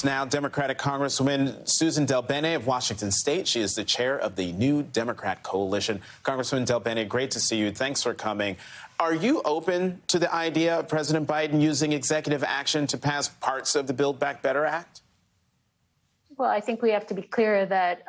us now, Democratic Congresswoman Suzan DelBene of Washington State. She is the chair of the New Democrat Coalition. Congresswoman DelBene, great to see you. Thanks for coming. Are you open to the idea of President Biden using executive action to pass parts of the Build Back Better Act? Well, I think we have to be clear that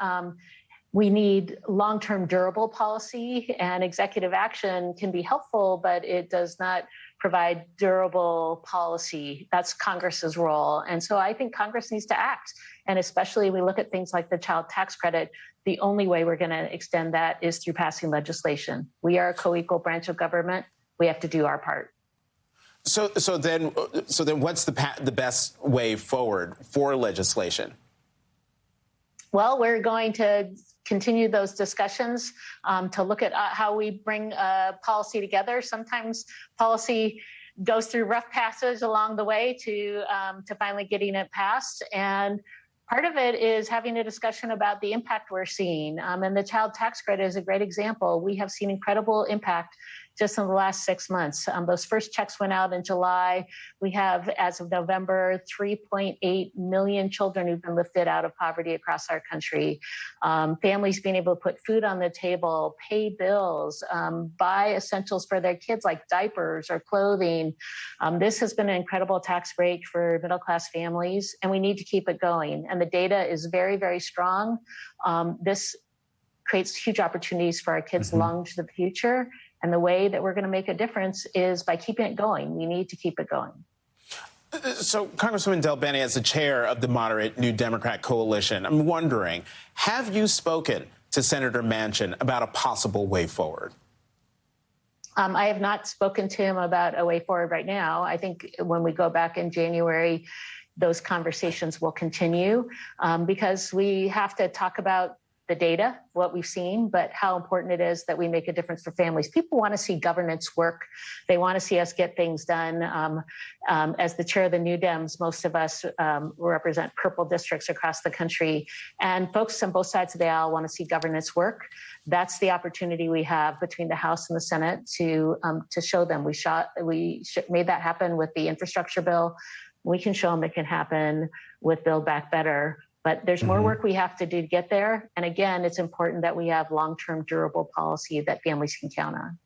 we need long-term durable policy, and executive action can be helpful, but it does not provide durable policy. That's Congress's role. And so I think Congress needs to act. And especially we look at things like the child tax credit, the only way we're going to extend that is through passing legislation. We are a co-equal branch of government. We have to do our part. So then what's the best way forward for legislation? Well, we're going to continue those discussions to look at how we bring policy together. Sometimes policy goes through rough passage along the way to finally getting it passed. And part of it is having a discussion about the impact we're seeing. And the child tax credit is a great example. We have seen incredible impact just in the last 6 months. Those first checks went out in July. We have, as of November, 3.8 million children who've been lifted out of poverty across our country. Families being able to put food on the table, pay bills, buy essentials for their kids like diapers or clothing. This has been an incredible tax break for middle-class families, and we need to keep it going. And the data is very, very strong. This creates huge opportunities for our kids long into the future. And the way that we're going to make a difference is by keeping it going. We need to keep it going. So, Congresswoman DelBene, as the chair of the moderate New Democrat Coalition, I'm wondering, have you spoken to Senator Manchin about a possible way forward? I have not spoken to him about a way forward right now. I think when we go back in January, those conversations will continue because we have to talk about the data, what we've seen, but how important it is that we make a difference for families. People want to see governance work. They want to see us get things done. As the chair of the New Dems, most of us represent purple districts across the country, and folks on both sides of the aisle want to see governance work. That's the opportunity we have between the House and the Senate to show them. We made that happen with the infrastructure bill. We can show them it can happen with Build Back Better. But there's more work we have to do to get there. And again, it's important that we have long-term durable policy that families can count on.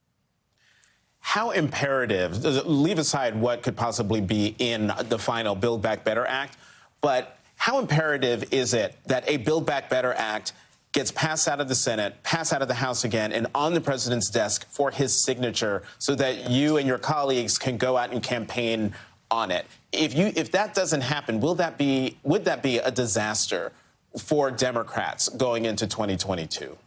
How imperative, leave aside what could possibly be in the final Build Back Better Act, but how imperative is it that a Build Back Better Act gets passed out of the Senate, passed out of the House again, and on the president's desk for his signature so that you and your colleagues can go out and campaign on it? If that doesn't happen, would that be a disaster for Democrats going into 2022?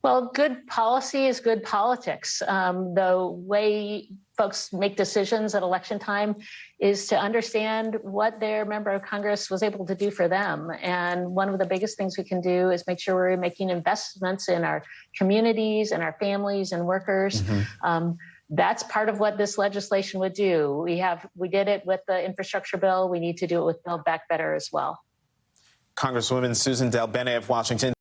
Well, good policy is good politics. The way folks make decisions at election time is to understand what their member of Congress was able to do for them. And one of the biggest things we can do is make sure we're making investments in our communities and our families and workers. That's part of what this legislation would do. We did it with the infrastructure bill. We need to do it with Build Back Better as well. Congresswoman Suzan DelBene of Washington.